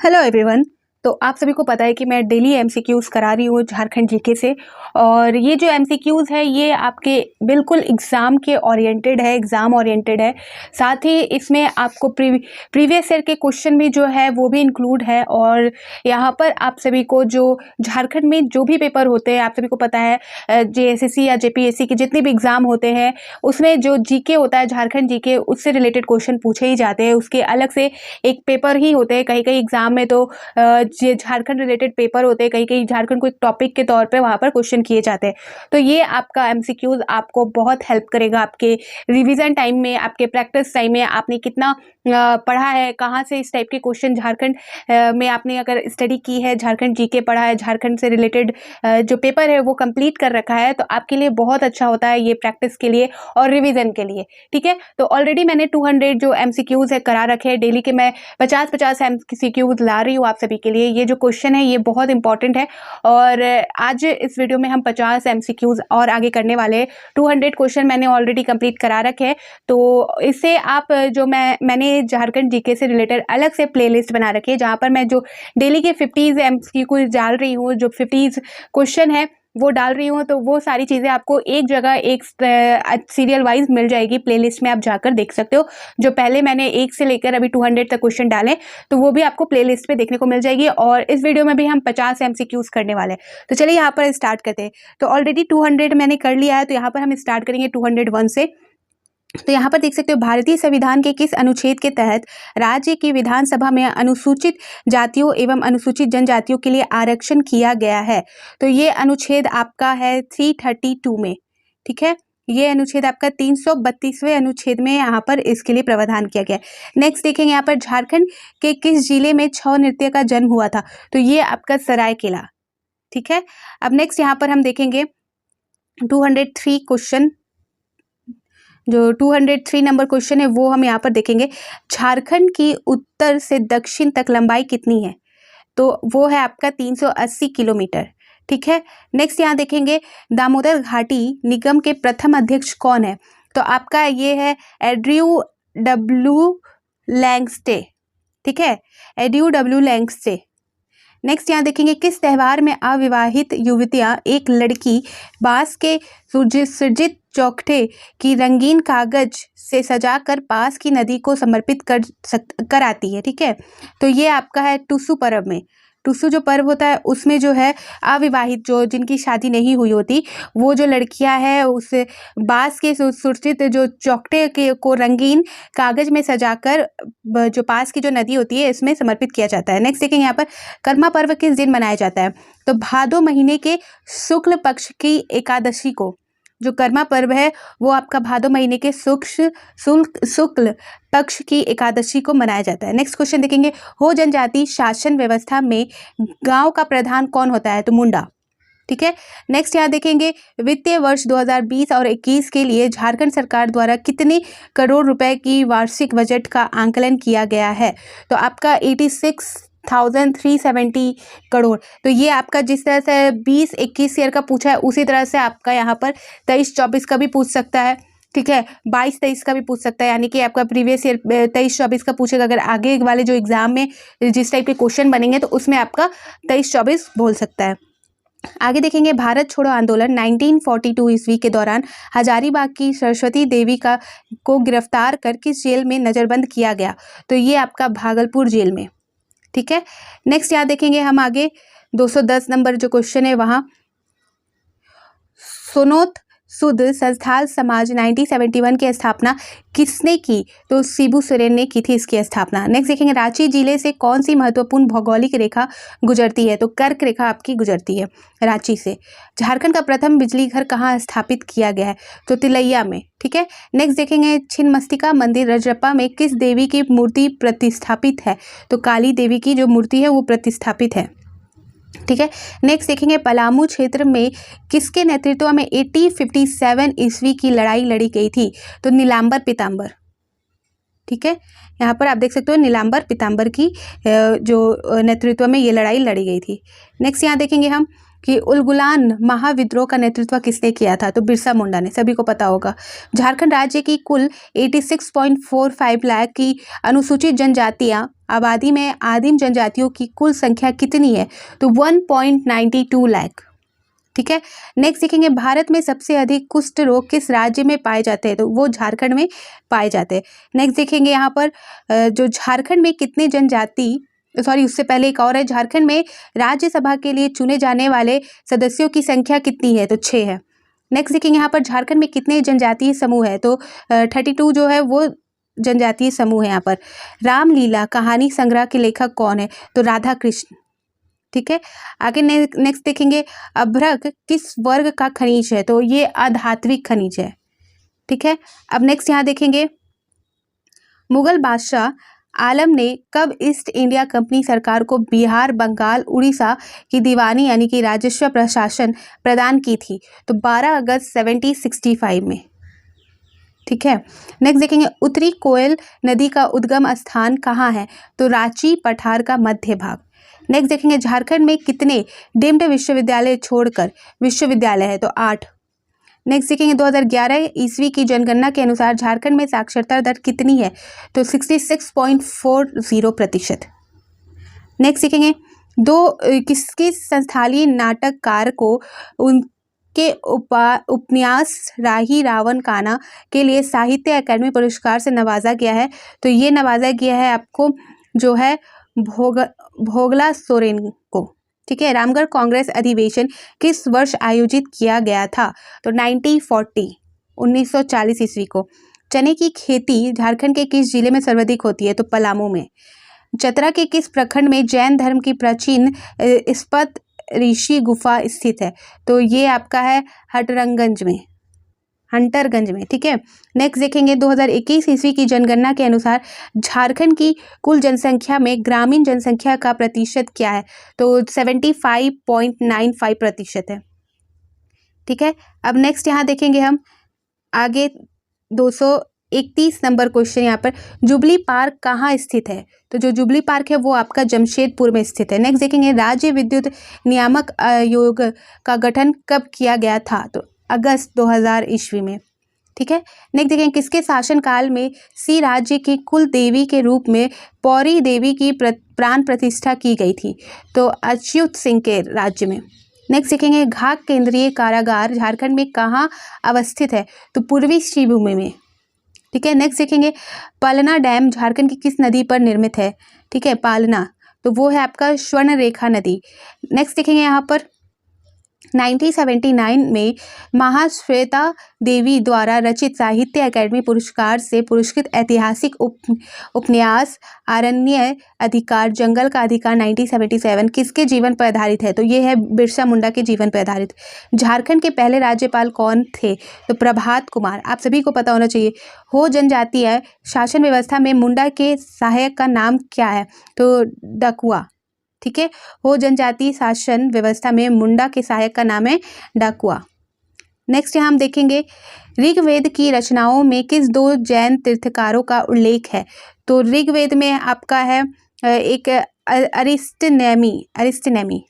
Hello everyone. तो आप सभी को पता है कि मैं डेली एमसीक्यूज़ करा रही हूँ झारखंड जीके से। और ये जो एमसीक्यूज़ है ये आपके बिल्कुल एग्ज़ाम के ओरिएंटेड है, एग्ज़ाम ओरिएंटेड है। साथ ही इसमें आपको प्रीवियस ईयर के क्वेश्चन भी जो है वो भी इंक्लूड है। और यहाँ पर आप सभी को जो झारखंड में जो भी पेपर होते हैं, आप सभी को पता है जेएसएससी या जेपीएससी के जितने भी एग्ज़ाम होते हैं उसमें जो जीके होता है, झारखंड जीके, उससे रिलेटेड क्वेश्चन पूछे ही जाते हैं। उसके अलग से एक पेपर ही होते हैं। कहीं कहीं एग्ज़ाम में तो ये झारखंड रिलेटेड पेपर होते हैं, कहीं कहीं झारखंड को एक टॉपिक के तौर पे वहाँ पर क्वेश्चन किए जाते हैं। तो ये आपका एमसीक्यूज आपको बहुत हेल्प करेगा आपके रिवीजन टाइम में, आपके प्रैक्टिस टाइम में। आपने कितना पढ़ा है, कहाँ से इस टाइप के क्वेश्चन झारखंड में आपने अगर स्टडी की है, झारखंड जीके पढ़ा है, झारखंड से रिलेटेड जो पेपर है वो कंप्लीट कर रखा है, तो आपके लिए बहुत अच्छा होता है ये प्रैक्टिस के लिए और रिवीजन के लिए। ठीक है, तो ऑलरेडी मैंने 200 जो एमसीक्यूज है करा रखे हैं। डेली के मैं 50-50 एमसीक्यूज ला रही हूँ आप सभी के लिए। ये जो क्वेश्चन है ये बहुत इंपॉर्टेंट है और आज इस वीडियो में हम 50 एमसीक्यूज और आगे करने वाले हैं। 200 क्वेश्चन मैंने ऑलरेडी कंप्लीट करा रखे हैं। तो इससे आप जो मैंने झारखंड जीके से रिलेटेड अलग से प्लेलिस्ट बना रखी है जहाँ पर मैं जो डेली के 50 एमसीक्यूज डाल रही हूँ, जो 50 क्वेश्चन है वो डाल रही हूँ। तो वो सारी चीज़ें आपको एक जगह एक सीरियल वाइज मिल जाएगी, प्लेलिस्ट में आप जाकर देख सकते हो। जो पहले मैंने 1 से लेकर अभी 200 तक क्वेश्चन डाले तो वो भी आपको प्लेलिस्ट पे देखने को मिल जाएगी। और इस वीडियो में भी हम 50 एमसीक्यूज करने वाले हैं। तो चलिए यहाँ पर स्टार्ट करते हैं। तो ऑलरेडी 200 मैंने कर लिया है, तो यहाँ पर हम स्टार्ट करेंगे 201 से। तो यहाँ पर देख सकते हो, भारतीय संविधान के किस अनुच्छेद के तहत राज्य की विधानसभा में अनुसूचित जातियों एवं अनुसूचित जनजातियों के लिए आरक्षण किया गया है? तो ये अनुच्छेद आपका है 332 में। ठीक है, ये अनुच्छेद आपका 332वें अनुच्छेद में यहाँ पर इसके लिए प्रावधान किया गया है। नेक्स्ट देखेंगे यहाँ पर, झारखंड के किस जिले में छऊ नृत्य का जन्म हुआ था? तो ये आपका सरायकेला। ठीक है, अब नेक्स्ट यहाँ पर हम देखेंगे 203 क्वेश्चन। जो 203 नंबर क्वेश्चन है वो हम यहाँ पर देखेंगे। झारखंड की उत्तर से दक्षिण तक लंबाई कितनी है? तो वो है आपका 380 किलोमीटर। ठीक है, नेक्स्ट यहाँ देखेंगे, दामोदर घाटी निगम के प्रथम अध्यक्ष कौन है? तो आपका ये है एड्रयू डब्ल्यू लैंगस्टे। ठीक है, एड्रयू डब्ल्यू लैंगस्टे। नेक्स्ट यहाँ देखेंगे, किस त्यौहार में अविवाहित युवतियां एक लड़की बांस के सुसज्जित चौखटे की रंगीन कागज से सजाकर पास की नदी को समर्पित कर आती है? ठीक है, तो ये आपका है टुसु पर्व में। टुसु जो पर्व होता है उसमें जो है अविवाहित, जो जिनकी शादी नहीं हुई होती, वो जो लड़कियां हैं उस बांस के सुसज्जित जो चौखटे के को रंगीन कागज में सजाकर जो पास की जो नदी होती है इसमें समर्पित किया जाता है। नेक्स्ट देखेंगे यहाँ पर, कर्मा पर्व किस दिन मनाया जाता है? तो भादो महीने के शुक्ल पक्ष की एकादशी को जो कर्मा पर्व है वो आपका भादो महीने के शुक्ल पक्ष की एकादशी को मनाया जाता है। नेक्स्ट क्वेश्चन देखेंगे, हो जनजाति शासन व्यवस्था में गांव का प्रधान कौन होता है? तो मुंडा। ठीक है, नेक्स्ट यहाँ देखेंगे, वित्तीय वर्ष 2020 और 21 के लिए झारखंड सरकार द्वारा कितने करोड़ रुपए की वार्षिक बजट का आंकलन किया गया है? तो आपका 86,370 करोड़। तो ये आपका जिस तरह से 20-21 ईयर का पूछा है उसी तरह से आपका यहाँ पर 23-24 का भी पूछ सकता है। ठीक है, 22-23 का भी पूछ सकता है, यानी कि आपका प्रीवियस ईयर 23-24 का पूछेगा। अगर आगे वाले जो एग्जाम में जिस टाइप के क्वेश्चन बनेंगे तो उसमें आपका 23-24 बोल सकता है। आगे देखेंगे, भारत छोड़ो आंदोलन 1942 ईस्वी के दौरान हजारीबाग की सरस्वती देवी को गिरफ्तार कर किस जेल में नजरबंद किया गया? तो ये आपका भागलपुर जेल में। ठीक है, नेक्स्ट यहाँ देखेंगे हम आगे 210 नंबर जो क्वेश्चन है वहाँ, सोनोत सुद संस्थाल समाज 1971 की स्थापना किसने की? तो शिबू सोरेन ने की थी इसकी स्थापना। नेक्स्ट देखेंगे, रांची जिले से कौन सी महत्वपूर्ण भौगोलिक रेखा गुजरती है? तो कर्क रेखा आपकी गुजरती है रांची से। झारखंड का प्रथम बिजली घर कहाँ स्थापित किया गया है? तो तिलैया में। ठीक है, नेक्स्ट देखेंगे, छिन्नमस्तिका मंदिर रजरप्पा में किस देवी की मूर्ति प्रतिष्ठापित है? तो काली देवी की जो मूर्ति है वो प्रतिष्ठापित है। ठीक है, नेक्स्ट देखेंगे, पलामू क्षेत्र में किसके नेतृत्व में 1857 ईस्वी की लड़ाई लड़ी गई थी? तो नीलांबर पीताम्बर। ठीक है, यहाँ पर आप देख सकते हो नीलांबर पीताम्बर की जो नेतृत्व में ये लड़ाई लड़ी गई थी। नेक्स्ट यहाँ देखेंगे हम कि उलगुलान महाविद्रोह का नेतृत्व किसने किया था? तो बिरसा मुंडा ने, सभी को पता होगा। झारखंड राज्य की कुल 86.45 लाख की अनुसूचित जनजातियां आबादी में आदिम जनजातियों की कुल संख्या कितनी है? तो 1.92 लाख। ठीक है। नेक्स्ट देखेंगे, भारत में सबसे अधिक कुष्ठ रोग किस राज्य में पाए जाते हैं? तो वो झारखंड में पाए जाते हैं। नेक्स्ट देखेंगे यहाँ पर जो झारखंड में कितने जनजाति, सॉरी उससे पहले एक और है, झारखंड में राज्यसभा के लिए चुने जाने वाले सदस्यों की संख्या कितनी है? तो 6 है। नेक्स्ट देखेंगे यहाँ पर झारखंड में कितने जनजातीय समूह है? तो 32 जो है वो जनजातीय समूह है यहाँ पर। रामलीला कहानी संग्रह के लेखक कौन है? तो राधा कृष्ण। ठीक है। आगे नेक्स्ट देखेंगे, अभ्रक किस वर्ग का खनिज है? तो ये अधात्विक खनिज है। ठीक है। अब नेक्स्ट यहाँ देखेंगे, मुगल बादशाह आलम ने कब ईस्ट इंडिया कंपनी सरकार को बिहार, बंगाल, उड़ीसा की दीवानी यानी कि राजस्व प्रशासन प्रदान की थी? तो 12 अगस्त 1765 में। ठीक है। नेक्स्ट देखेंगे, उत्तरी कोयल नदी का उद्गम स्थान कहाँ है? तो रांची पठार का मध्य भाग। नेक्स्ट देखेंगे, झारखंड में कितने डीम्ड विश्वविद्यालय छोड़कर विश्वविद्यालय है? तो 8। नेक्स्ट देखेंगे, 2011 ईस्वी की जनगणना के अनुसार झारखंड में साक्षरता दर कितनी है? तो 66.40%। नेक्स्ट देखेंगे, किसके संस्थालीय नाटककार को उनके उपन्यास राही रावण काना के लिए साहित्य अकादमी पुरस्कार से नवाजा गया है? तो ये नवाजा गया है आपको जो है भोगला सोरेन को। ठीक है। रामगढ़ कांग्रेस अधिवेशन किस वर्ष आयोजित किया गया था? तो 1940 ईस्वी को। चने की खेती झारखंड के किस जिले में सर्वाधिक होती है? तो पलामू में। चतरा के किस प्रखंड में जैन धर्म की प्राचीन स्पत ऋषि गुफा स्थित है? तो ये आपका है हंटरगंज में। ठीक है। नेक्स्ट देखेंगे, 2021 ईस्वी की जनगणना के अनुसार झारखंड की कुल जनसंख्या में ग्रामीण जनसंख्या का प्रतिशत क्या है? तो 75.95% है। ठीक है। अब नेक्स्ट यहाँ देखेंगे हम आगे 231 नंबर क्वेश्चन, यहाँ पर जुबली पार्क कहाँ स्थित है? तो जो जुबली पार्क है वो आपका जमशेदपुर में स्थित है। नेक्स्ट देखेंगे, राज्य विद्युत नियामक आयोग का गठन कब किया गया था? तो अगस्त 2000 ईस्वी में। ठीक है। नेक्स्ट देखेंगे, किसके शासनकाल में सी राज्य की कुल देवी के रूप में पौरी देवी की प्राण प्रतिष्ठा की गई थी? तो अच्युत सिंह के राज्य में। नेक्स्ट देखेंगे, घाक केंद्रीय कारागार झारखंड में कहाँ अवस्थित है? तो पूर्वी श्रीभूमि में। ठीक है। नेक्स्ट देखेंगे, पालना डैम झारखंड की किस नदी पर निर्मित है? ठीक है, पालना, तो वो है आपका स्वर्ण रेखा नदी। नेक्स्ट देखेंगे, यहाँ पर 1979 में महाश्वेता देवी द्वारा रचित साहित्य अकादमी पुरस्कार से पुरस्कृत ऐतिहासिक उपन्यास अरण्य अधिकार जंगल का अधिकार 1977 किसके जीवन पर आधारित है? तो ये है बिरसा मुंडा के जीवन पर आधारित। झारखंड के पहले राज्यपाल कौन थे? तो प्रभात कुमार, आप सभी को पता होना चाहिए। हो जनजातीय शासन व्यवस्था में मुंडा के सहायक का नाम क्या है? तो डकुआ। ठीक है। हो जनजातीय शासन व्यवस्था में मुंडा के सहायक का नाम है डाकुआ। नेक्स्ट यहाँ हम देखेंगे, ऋग्वेद की रचनाओं में किस 2 जैन तीर्थकारों का उल्लेख है? तो ऋग्वेद में आपका है एक अरिस्टनेमी।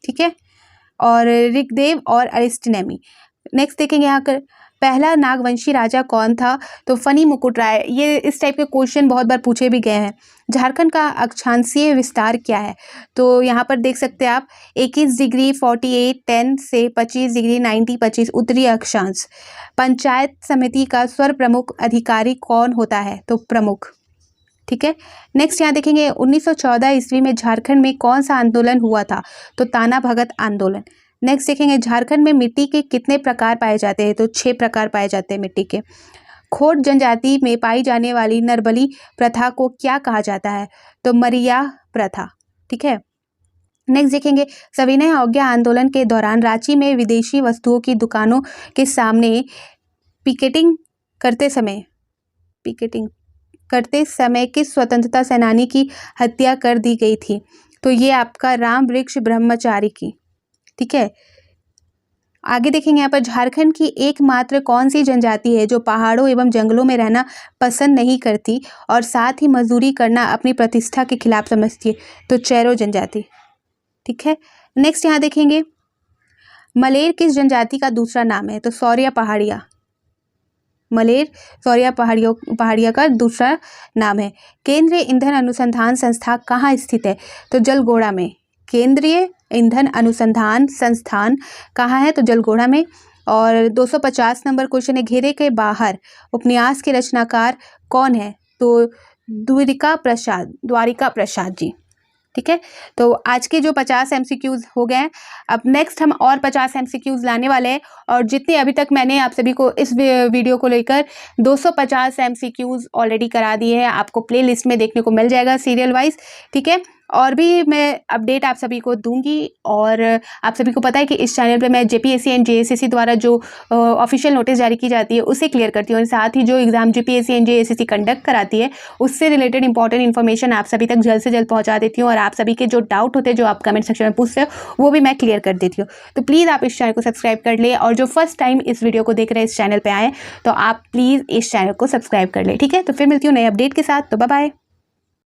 ठीक है, और ऋग्देव और अरिस्टनेमी। नेक्स्ट देखेंगे यहाँ कर पहला नागवंशी राजा कौन था? तो फनी मुकुट राय। ये इस टाइप के क्वेश्चन बहुत बार पूछे भी गए हैं। झारखंड का अक्षांशीय विस्तार क्या है? तो यहाँ पर देख सकते हैं आप 21 डिग्री 48 10 से 25 डिग्री 90 25 उत्तरी अक्षांश। पंचायत समिति का स्वर प्रमुख अधिकारी कौन होता है? तो प्रमुख। ठीक है। नेक्स्ट यहाँ देखेंगे, 1914 ईस्वी में झारखंड में कौन सा आंदोलन हुआ था? तो ताना भगत आंदोलन। नेक्स्ट देखेंगे, झारखंड में मिट्टी के कितने प्रकार पाए जाते हैं? तो 6 प्रकार पाए जाते हैं मिट्टी के। खोट जनजाति में पाई जाने वाली नरबली प्रथा को क्या कहा जाता है? तो मरिया प्रथा। ठीक है। नेक्स्ट देखेंगे, सविनय अवज्ञा आंदोलन के दौरान रांची में विदेशी वस्तुओं की दुकानों के सामने पिकेटिंग करते समय किस स्वतंत्रता सेनानी की हत्या कर दी गई थी? तो ये आपका राम वृक्ष ब्रह्मचारी की। ठीक है। आगे देखेंगे, यहाँ पर झारखंड की एकमात्र कौन सी जनजाति है जो पहाड़ों एवं जंगलों में रहना पसंद नहीं करती और साथ ही मजदूरी करना अपनी प्रतिष्ठा के खिलाफ समझती है? तो चैरो जनजाति। ठीक है। नेक्स्ट यहाँ देखेंगे, मलेर किस जनजाति का दूसरा नाम है? तो सौर्या पहाड़िया। मलेर सौर्या पहाड़िया का दूसरा नाम है। केंद्रीय ईंधन अनुसंधान संस्थान कहाँ स्थित है? तो जलगोड़ा में। केंद्रीय ईंधन अनुसंधान संस्थान कहाँ है? तो जलगोड़ा में। और 250 नंबर क्वेश्चन है, घेरे के बाहर उपन्यास के रचनाकार कौन है? तो द्वारिका प्रसाद जी। ठीक है, तो आज के जो 50 MCQs हो गए हैं, अब नेक्स्ट हम और 50 MCQs लाने वाले हैं। और जितने अभी तक मैंने आप सभी को इस वीडियो को लेकर 250 MCQs ऑलरेडी करा दिए हैं, आपको प्ले लिस्ट में देखने को मिल जाएगा सीरियल वाइज। ठीक है, और भी मैं अपडेट आप सभी को दूंगी। और आप सभी को पता है कि इस चैनल पे मैं JPSC एंड JSSC द्वारा जो ऑफिशियल नोटिस जारी की जाती है उसे क्लियर करती हूँ, और साथ ही जो exam JPSC and JSSC conduct कराती है उससे रिलेटेड इंपॉर्टेंट इन्फॉर्मेशन आप सभी तक जल्द से जल्द पहुँचा देती हूँ। और आप सभी के जो डाउट होते हैं, जो आप कमेंट सेक्शन में पूछते हो, वो भी मैं क्लियर कर देती हूँ। तो प्लीज़ आप इस चैनल को सब्सक्राइब कर ले, और जो फर्स्ट टाइम इस वीडियो को देख रहे हैं, इस चैनल पर आए, तो आप प्लीज़ इस चैनल को सब्सक्राइब कर ले। ठीक है, तो फिर मिलती हूँ नए अपडेट के साथ। तो बाय बाय।